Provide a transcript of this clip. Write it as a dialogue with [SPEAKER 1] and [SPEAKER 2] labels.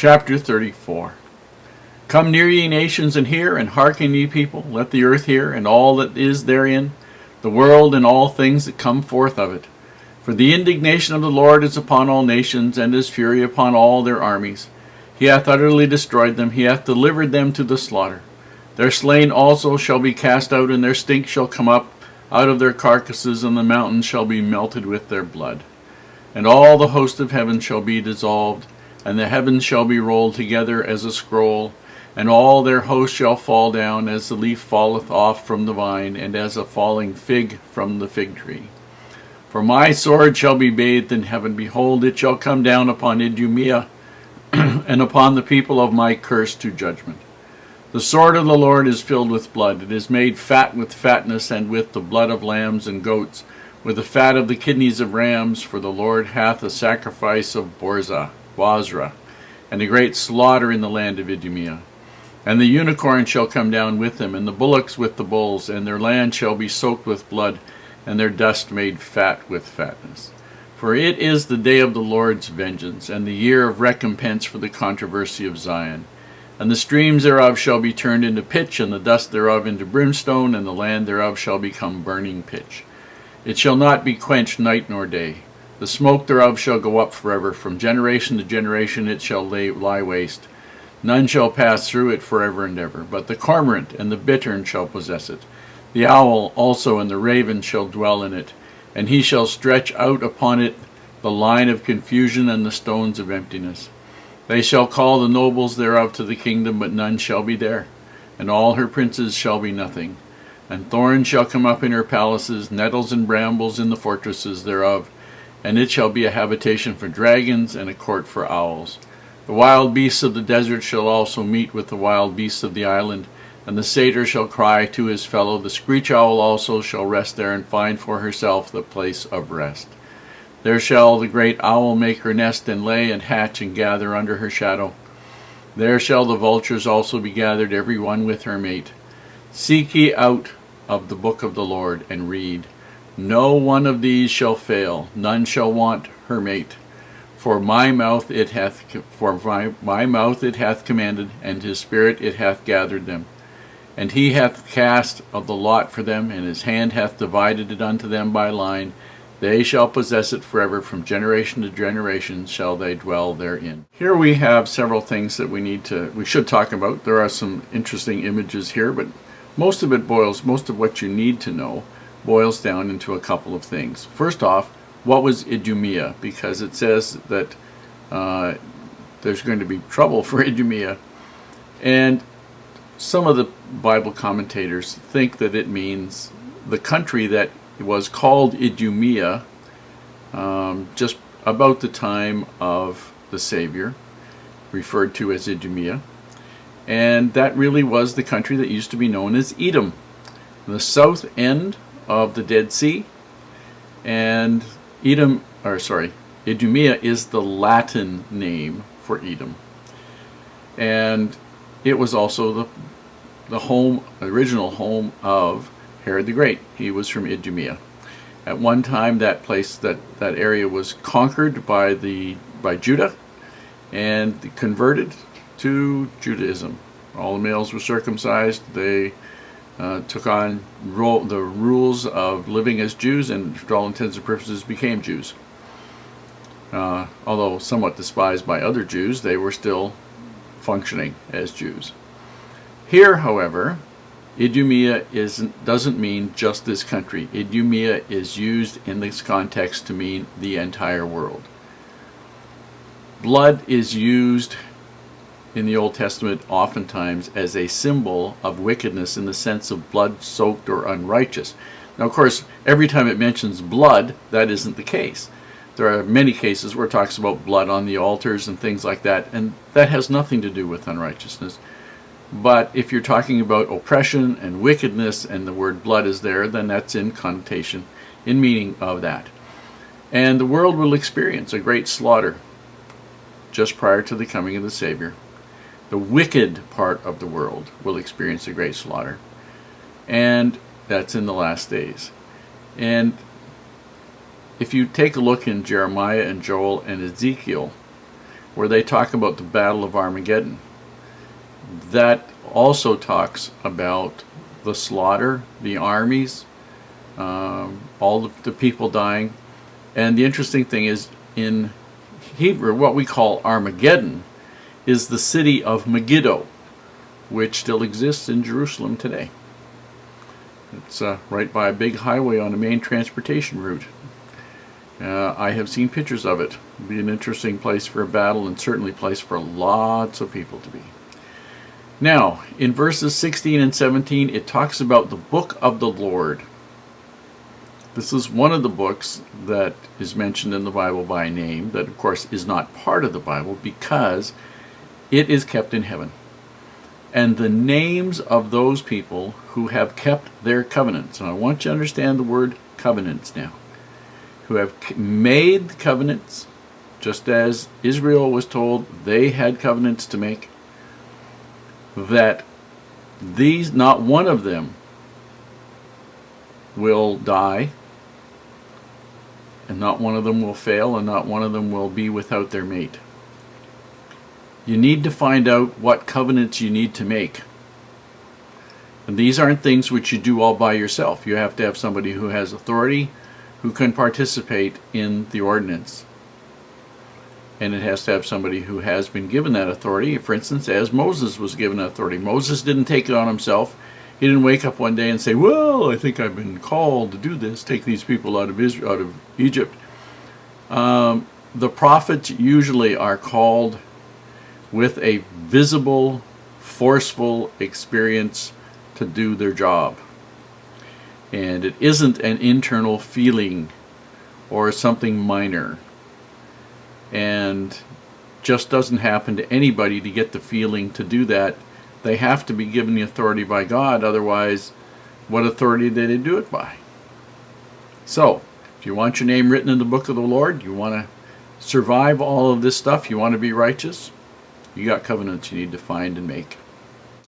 [SPEAKER 1] Chapter 34. Come near, ye nations, and hear, and hearken, ye people. Let the earth hear, and all that is therein, the world and all things that come forth of it. For the indignation of the Lord is upon all nations, and his fury upon all their armies. He hath utterly destroyed them, he hath delivered them to the slaughter. Their slain also shall be cast out, and their stink shall come up out of their carcasses, and the mountains shall be melted with their blood. And all the host of heaven shall be dissolved, and the heavens shall be rolled together as a scroll, and all their host shall fall down as the leaf falleth off from the vine, and as a falling fig from the fig tree. For my sword shall be bathed in heaven. Behold, it shall come down upon Idumea, and upon the people of my curse to judgment. The sword of the Lord is filled with blood. It is made fat with fatness, and with the blood of lambs and goats, with the fat of the kidneys of rams. For the Lord hath a sacrifice of Bozrah, and a great slaughter in the land of Idumea. And the unicorn shall come down with them, and the bullocks with the bulls, and their land shall be soaked with blood, and their dust made fat with fatness. For it is the day of the Lord's vengeance, and the year of recompense for the controversy of Zion. And the streams thereof shall be turned into pitch, and the dust thereof into brimstone, and the land thereof shall become burning pitch. It shall not be quenched night nor day. The smoke thereof shall go up forever. From generation to generation it shall lie waste. None shall pass through it forever and ever. But the cormorant and the bittern shall possess it. The owl also and the raven shall dwell in it. And he shall stretch out upon it the line of confusion and the stones of emptiness. They shall call the nobles thereof to the kingdom, but none shall be there. And all her princes shall be nothing. And thorns shall come up in her palaces, nettles and brambles in the fortresses thereof. And it shall be a habitation for dragons, and a court for owls. The wild beasts of the desert shall also meet with the wild beasts of the island, and the satyr shall cry to his fellow. The screech owl also shall rest there, and find for herself the place of rest. There shall the great owl make her nest, and lay, and hatch, and gather under her shadow. There shall the vultures also be gathered, every one with her mate. Seek ye out of the book of the Lord, and read. No one of these shall fail, none shall want her mate. For my mouth it hath commanded, and his spirit it hath gathered them. And he hath cast of the lot for them, and his hand hath divided it unto them by line. They shall possess it forever, from generation to generation shall they dwell therein. Here we have several things that we should talk about. There are some interesting images here, but most of what you need to know boils down into a couple of things. First off, what was Idumea? Because it says that there's going to be trouble for Idumea. And some of the Bible commentators think that it means the country that was called Idumea just about the time of the Savior, referred to as Idumea. And that really was the country that used to be known as Edom, the south end of the Dead Sea. And Idumea is the Latin name for Edom. And it was also the original home of Herod the Great. He was from Idumea. At one time that area was conquered by Judah and converted to Judaism. All the males were circumcised. They took on the rules of living as Jews, and for all intents and purposes became Jews. Although somewhat despised by other Jews, they were still functioning as Jews. Here, however, Idumea doesn't mean just this country. Idumea is used in this context to mean the entire world. Blood is used in the Old Testament oftentimes as a symbol of wickedness, in the sense of blood-soaked or unrighteous. Now, of course, every time it mentions blood, that isn't the case. There are many cases where it talks about blood on the altars and things like that, and that has nothing to do with unrighteousness. But if you're talking about oppression and wickedness, and the word blood is there, then that's in connotation, in meaning of that. And the world will experience a great slaughter just prior to the coming of the Savior. The wicked part of the world will experience a great slaughter. And that's in the last days. And if you take a look in Jeremiah and Joel and Ezekiel, where they talk about the Battle of Armageddon. That also talks about the slaughter, the armies, all the people dying. And the interesting thing is, in Hebrew, what we call Armageddon is the city of Megiddo, which still exists in Jerusalem today. It's right by a big highway on a main transportation route. I have seen pictures of it. It'd be an interesting place for a battle, and certainly a place for lots of people to be. Now, in verses 16 and 17, it talks about the book of the Lord. This is one of the books that is mentioned in the Bible by name, that of course is not part of the Bible because it is kept in heaven. And the names of those people who have kept their covenants, and I want you to understand the word covenants now, who have made covenants, just as Israel was told they had covenants to make, that these, not one of them will die, and not one of them will fail, and not one of them will be without their mate. You need to find out what covenants you need to make. And these aren't things which you do all by yourself. You have to have somebody who has authority, who can participate in the ordinance. And it has to have somebody who has been given that authority. For instance, as Moses was given authority. Moses didn't take it on himself. He didn't wake up one day and say, well, I think I've been called to do this, take these people out of Egypt. The prophets usually are called with a visible, forceful experience to do their job. And it isn't an internal feeling or something minor. And just doesn't happen to anybody to get the feeling to do that. They have to be given the authority by God, otherwise, what authority did they do it by? So, if you want your name written in the book of the Lord, you want to survive all of this stuff, you want to be righteous, you got covenants you need to find and make.